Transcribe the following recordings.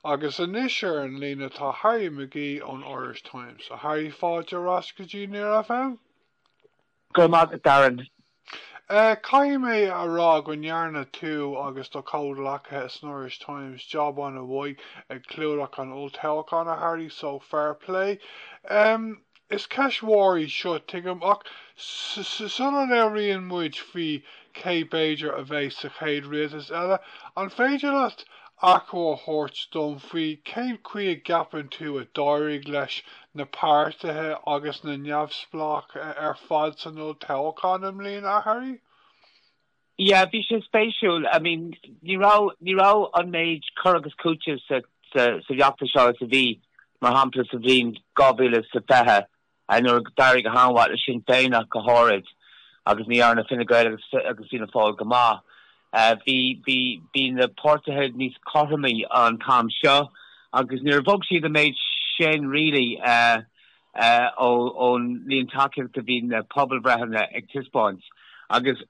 agus inisir an lína tá Harry McGee on Irish Times. A Harry fáilte rascadí near a fam? Go Darren. Caim é a rá go nearna tú agus do códlacha an Irish Times job on a bhaid ag clúdach an Olltoghchán a Harry, so fair play. Is ceismhóirí seo tuigim ach sulla le rion muid fí cé béidir a bheith sa chéad rialtas eile an féidir leat acu a thabhairt dom faoi cén chuig gapan tú a dáirigh leis na páirtithe agus na neamhspleách ar fad san Olltoghchán am líon a Harry? Yeah, bhí sé spéisiúil. I mean, ní rá an méid cur agus cúte sa bheachta seo sa bhí mar hampla sa bhín gabhíle sa fethe a nuair dairigh a hámhail sin féinach go háirid agus ní arna Fine Gael agus Fine fáil go maith. Bhí na pórtathe níos cothamaí an tam seo agus níor bhog siad a méid sin rilí ón líon takeíocht a bhí na pobl breithe ag tispáint agus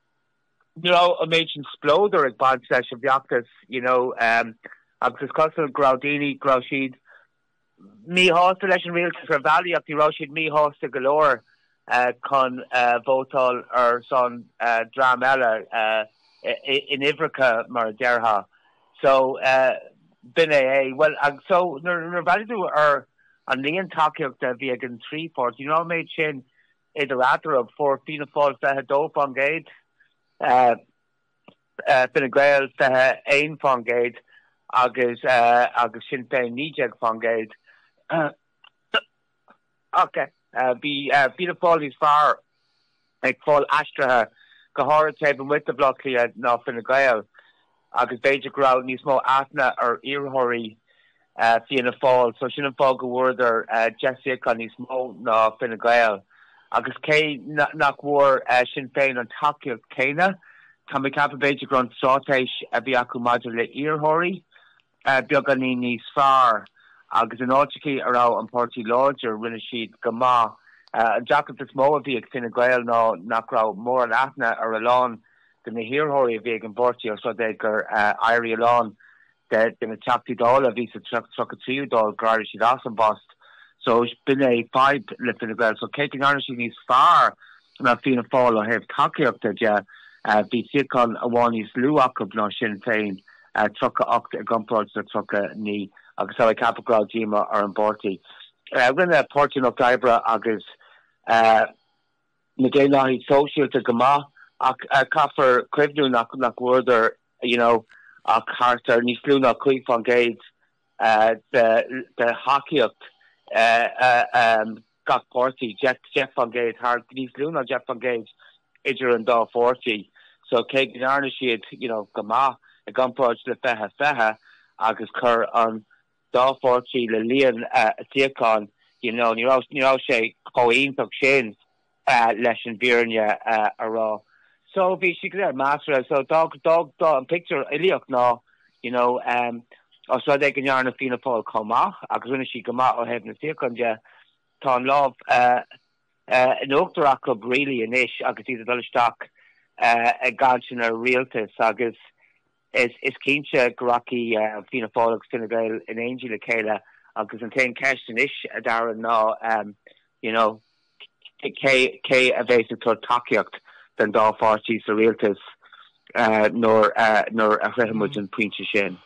a méid sin splódar ag bad leis a bheachtas, agus is costal graudíní grá siad mí hásta leis an rialtas ar bhealaí ach rá siad mí hásta go leor chun vótáil ar son drám eile in Ivrecha mar a deartha. So bin é well so nar bhealú ar an líon takeíocht a bhí ag an tríport, méid sin idir atarab for Fine fáil fethe dó fan géid. Fine Gael fethe ein fan géid agus sin féin níideag fan géid. Okay. Fine fáil is far ag fáil astrathe go háir taobh with the block liad ná Fine Gael agus beidir grá níos mó aithne ar iarthirí Fianna Fáil, so sin an fáil go bhfuidir Jessica níos mó ná Fine Gael. Agus cé nach bhór sin féin an takeíocht céine, tá mé cappa beidir gran sátéis a bhí acu maidir le iarthirí beag an níos fearr agus an áiticí ará an Pártaí Láidir rinne siad go maith. An jacket is mó a bhí ag Fine Gael ná nach rá mór an aithne ar a lán den na hiarthirí a bhí ag an Pártaí so de gur airí a lán de na teachtaí dála a bhí sa tro a tríú dál gráir siad as an bost. So bin é 5 le Fine Gael, so Kate Garnish níos fearr na Fianna Fáil ó hebh takeíochta bhí siacán a bháin níos luach ná sin féin trocha 8 a gcompráid sa trocha 9 agus sa capagráil díma ar an Pártaí. Rinne Pártaí nach Gaibbre agus na déanaí sóisialta go maith ach caafar cuimhnú nach bhfuidir ach chartar níos lú nach chuig fan géid de haceíocht gach Pártaí Jeff van Gate haar níos lúna Jeff van Gate idir an dá Pártaí, so cé gnána siad go maith a gcompráid le fethe agus chur an dá Pártaí le líon tíocán nírá sé choíntach sin leis an bhíorne ará. So bhí si go másra, so dá an picture ilíoch ná os ra ag an nearna Fianna Fáil comach agus rinne si go maith ó hebh na tíocán tá an lámh an uachtarach go brílí inis agus iad dolisteach a gáil sin ar rialtas agus is cínte goraí Fianna Fáil agus Fine Gael in Angel le chéile agus an tain ceist inis a daran ná cé a bhééis an takeíocht den dá Pártaí sa rialtas nor a chréhamid an puinte sin.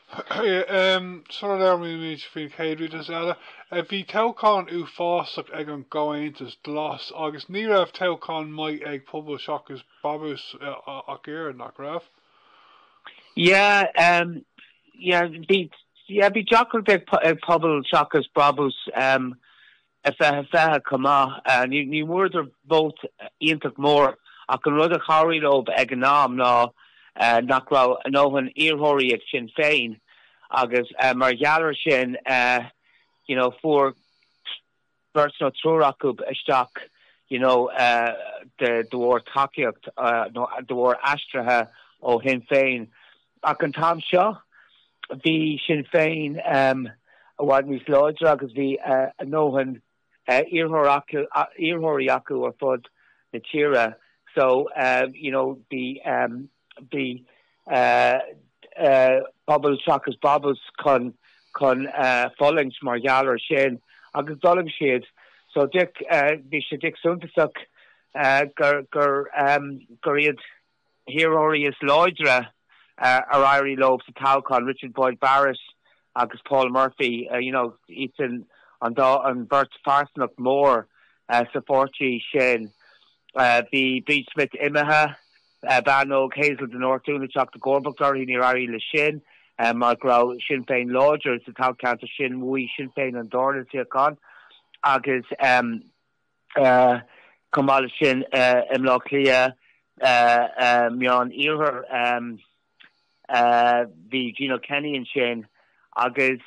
Sort of mí fin chéad rialtas eile. Bhí toghchán ú fásach ag an gáintas glas agus ní raibh toghchán mai ag pobl seachas babús ach éireann nach raibh? Bhí jackal ag pobl seachas babús a fethe comá ní muidir bót ionach mór ach an rud a chairlómh ag an nám ná nach rá an óhan iarthirí ag sin féin agus mar gheallar sin fuair bheirt trúracu isteach de bhór takeíocht de bhór astrathe ó hin féin ach an tam seo bhí sin féin a bhhaid níos láidir agus bhí an óhan iarthirí acu ar fud na tíre, so the pobl seachas babus chun chun fallings mar geallar sin agus dolim siad so dic bhí sé dic suntasach gur iad híreoirí is láidre ar airí lob sa Olltoghchán Richard Boyd Barrett agus Paul Murphy Ethan an Bert Farsnach mór sa fortí sin bhí Breed Smith imethe Banog Hazel den Ortúnaach de Gorbachtar hí ní airí le sin mar gra Sinn Féin láidir sa Olltoghchán sin mui Sinn Féin an dorna tíán agus cumála sin im lá clia meán iarthar bhí Gino Kenny an sin agus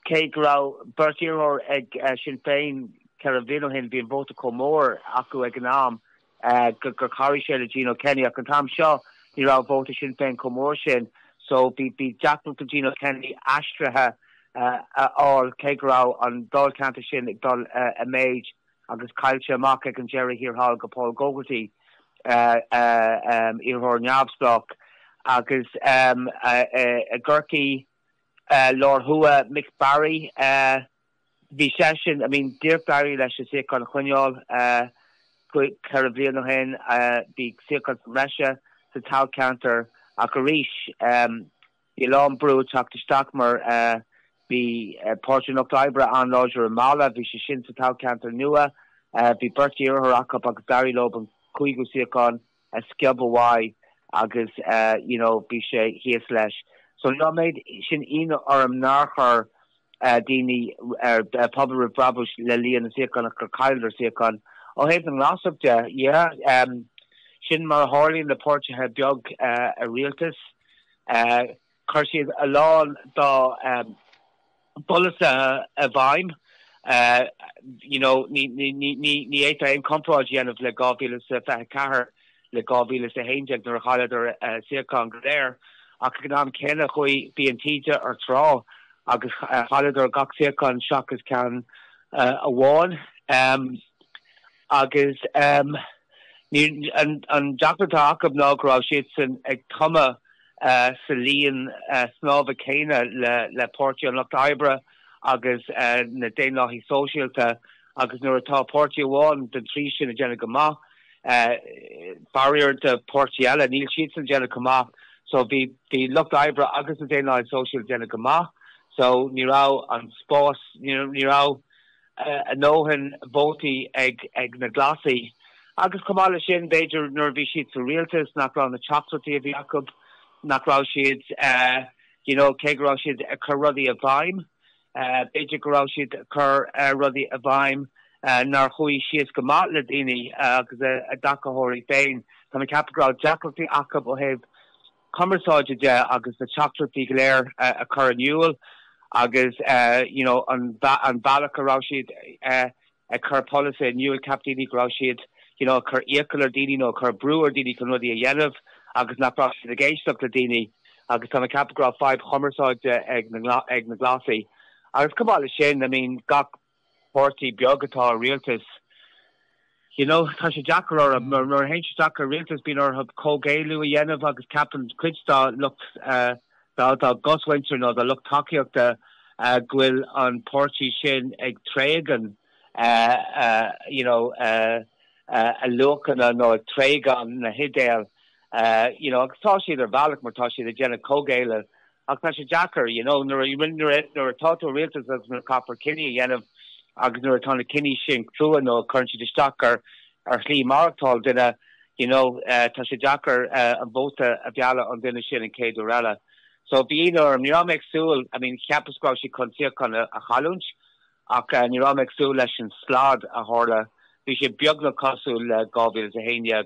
cé gra bertíar ag Sinn Féin cear a bhíon hin bhíon bóta comór acu ag an am gur choirí sé le Gino Kenny ach an tam seo ní rá bóta Sinn Féin comór sin so bhí Jackal to Gino Kenny astrathe all cé gra an dul canta sin ag dul a méid agus caiilte amach ag an Jerry Hall go Paul Gogarty iarthar neamhsplach agus a Gurky Lord Hua Mick Barry bhí session Dirk Barry leis sé an chuineáil cear a bblion ó hen bhí siochan meise sa Olltoghchán a go ríis i lán brú teachtasteach mar bhí Portúnacht Oibre an láidir an mála bhí sé sin sa Olltoghchán nua bhí Bertie iarthar acu agus Barry lob an chuigú siochan a sciab amháid agus bhí sé híos leis. So ná méid sin ina orm nachar daoine ar pobl ra brabus le líon siochan gur cailir siochan ó héad an lásachta sin mar hálíonn le pórtathe beag a Rialtas chuir siad a lán dá bulas a bhaim ní éta ein compráid dhéanamh le 2024 le 2011 nar chaidir siochan go léir ach gan am céine chuoi bí an tíide ar trá agus chaidir gach siochan seachas cean a bháin agus an Jackpatá acu nágrá siad san ag tuma sa líon snábh céine le Portúnacht Oibre agus na déanaí sóisialta agus nuair atá Portí bháin den trí sin a déanana go maith barrier de Portiala níl siad san déanana go maith so bhí Lucht Oibre agus na déanaí sóisial déanana go maith so ní rá an spás ní rá a nóhan bótaí ag na glasaí agus cumála sin beidir nuair bhí siad sa Rialtas nach rá na chocolataí a bhí acu nach rá siad cé rá siad a chur rudaí a bhaim beidir go rá siad a chur rudaí a bhaim nar chuí siad go maith le daoine agus a dacathirí féin tá me caprá chocolataí acu ó hebh cumarsáide de agus na chocolataí go léir a chur aniuil agus an bailach ará siad a chur policy aniuil capdaoine go rá siad chur íocalar daoine nó chur breúar daoine chun rudaí a dhéanamh agus na pra a géisteach le daoine agus tá caprá 5 chumarsáide ag na glasaí agus cumála sin gach pórtaí beagatá Rialtas tá sé Jackar mar héint Jackar Rialtas bín ortha cógéilú a dhéanamh agus capan cuidtá lucht dá goshaintir nó a lucht takeíochta ghfuil an pórtaí sin ag trégan a luchanna nó ag trégan na hidéal agus tá siad ar bhealach mar tá siad a déanana cógéile ach tá sé Jackar nuair atá Rialtas agus na capar cinine a dhéanamh agus nuair atá na cinine sin trúa nó chuann siad isteach ar slí marachtáil duine tá sé Jackar an bóta a bheala an duine sin an céad eile. So bhí ar ní rá meagsúil ceapascá si chun siochan a chalúnt ach ní rá meagsúil leis an slád a tharla bhí sé beagna cosú le 2011 a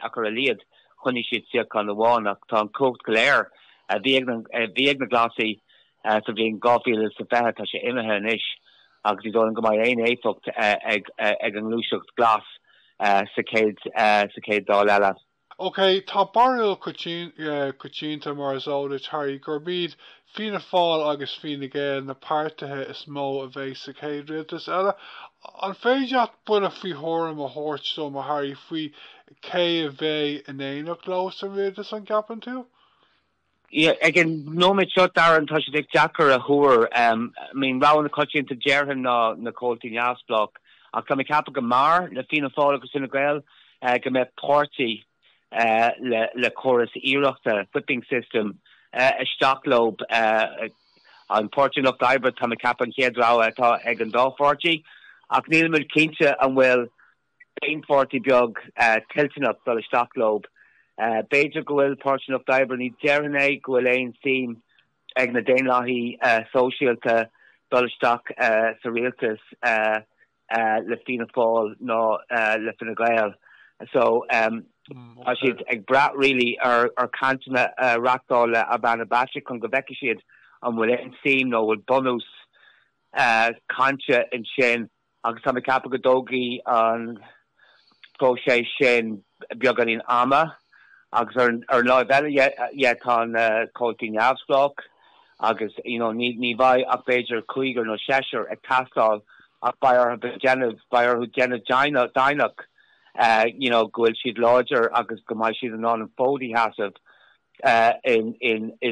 chur a líad chuní siad siochan amháin ach tá an cócht go léir bhí ag na glasaí sa bhíon 2020 tá sé imethe inis agus dí dó an go mai aon éifeacht ag an lúiseacht glas sa céad dá eile. Okay, tá baril cuitínta mar zóda tarí gur bíd fina fáil agus fina gé na páirtathe is mó a bheith sa céad Rialtas eile. An féideach buna fao thóram a thuirt so a Harry faoi cé a bheith in éanaach lós a Rialtas an ceapan tú? again, no me shut Darren touch Dick Jacker a hooer. I mean, round the cut into Jerhan na Colty Yas block. I come a cap of Mar, the Fina Fall of Senegal, Gamet Porty, le chorus erochta, whipping system, a stock lobe, on Porty of Diber, come a cap on chéad Egan Dol Forty. Ach Neil Milkincha and will Bain 40 Bug, tilting up the stock lobe. Beidir gohfuil portion of Diber ní Jerhan gohfuil ein theme ag na déanlaí socialta dulstock sa Rialtas le Fianna Fáil nó le Fine Gael. So I should ag brat really ar cantana ractá le Abana Bashik chun go bheice siad an bhfuil ein theme nó bhfuil bonus cancha in sin agus tá cappa go dógaí an go sé sin beag an ama. Agus Labhair yet on Colty Yavsblock, agus ní bhai ach Beidir Cuigar no Shesher at Castle ach Bayer who Jenna Dynach gohfuil siad láidir agus go mai siad an an fódí hasab in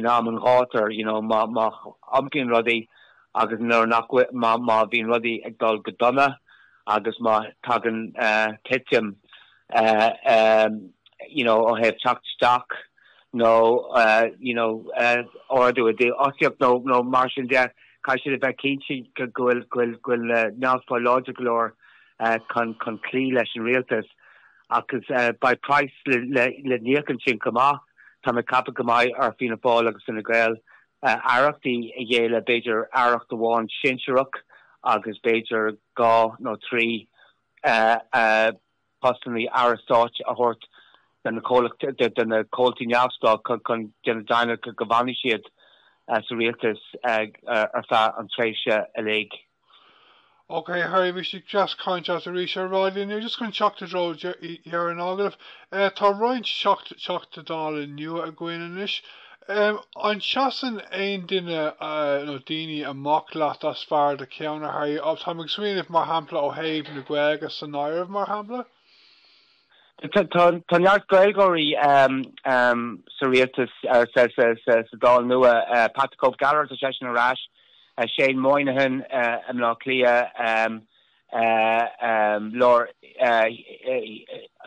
Amman Ghatar má amcin rudí agus nuair nach má bhíon rudí ag dul go donna agus má tagan titim or have chucked stock, or do a deal. No, Martian there. Should have Kinchi go now for logical or con clean Rialtas. Because by price le Nirkan Chinkama, Tamakapakama or Fina Ball like Senegal, Arak the Yale Beijer Arak the one Shinsharuk, Agus Beijer Gaw no 3 possibly Aristoch a hort. Den the Colty Yavsblock con Jenna Gavani Shiad Rialtas an Tresha a leg. Okay, Harry, we should just contrast the Risha Rodley. You're just going to shock the road here in August. Tá Ryan shocked the doll in new a going in this. On Chasson ein dinner no dini a mocklat as far the counter Harry of Tom McSween if Marhampla o Haven the Gaeilge Sonora of Marhampla. Tanyard Gaeilge sa Rialtas sa dal nua Patakov Galler to Session Rash Shane Moynihan Amna Clea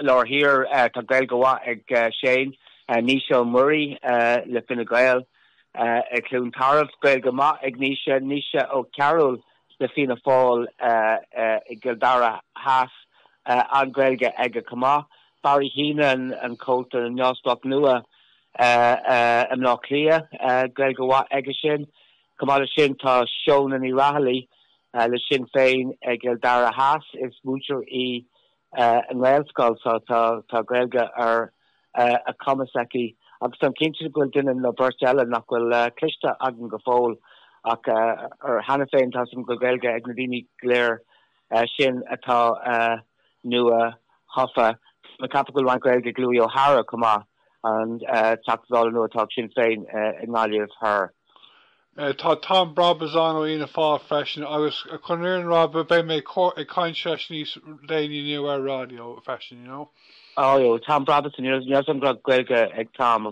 Lor here ta Gaeilge ag Shane Nisha Murray le Fine Gael Clun Tariff Gaeilge ma ag Nisha o Carol le Fianna Fáil Gildara Haas an Gaeilge ag Kama Barry Heenan and Colton and Yosblock Nua Amna Clea Gaeilge ag Shin Kamala Shin ta shown in Irahali le Sinn Féin Gildara Haas is mucho an Wales so ta Gaeilge a Comasaki agus some kinchi go din in Bertella nach will Krista agn gofol ach Hannah Féin ta some go Gaeilge ag nadini Claire Shin atá nua Hoffa the capital rank Gaeilge Glui O'Hara come and talks all no talk Sinn Féin in value of her. Tá Tom Brabazano in a far fashion. I was a Conran Rob by me a kind session daily new radio fashion, you know. Oh, yo, Tom Brabazon, you're some Gaeilge ag Tom.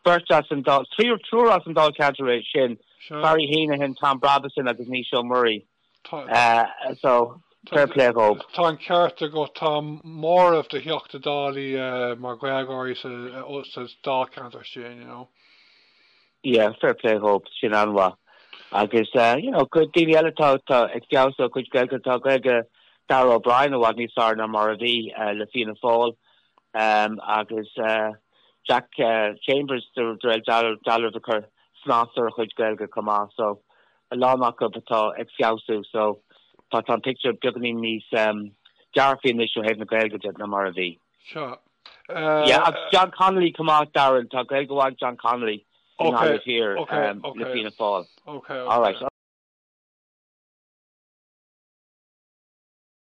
First and Dal, three and Dal Cadre Shin, Barry Heenan, Tom Brabazon, and Nisha Murray. So. Fair play, hope. Tom Carter got Tom more of the Hyochta Dali, McGregor says Dal Cantor Shin, you know. Yeah, fair play, hope. Shin Anwa. I guess, good Dini Elita, Excelso, Kuch Gaeilge, Darrell O'Brien, what he saw in Moravi, Le Fianna Fáil, I guess, Jack Chambers, the dollar of the Snasser, Kuch Gaeilge come on, so a lot of Excelso, so. But on picture beginning these Jarfi initial having Gaeilge at Moravi. Sure. John Connolly come out Darren, Gaeilge John Connolly. Okay. Here, okay. Le Fianna Fáil. Okay. All right.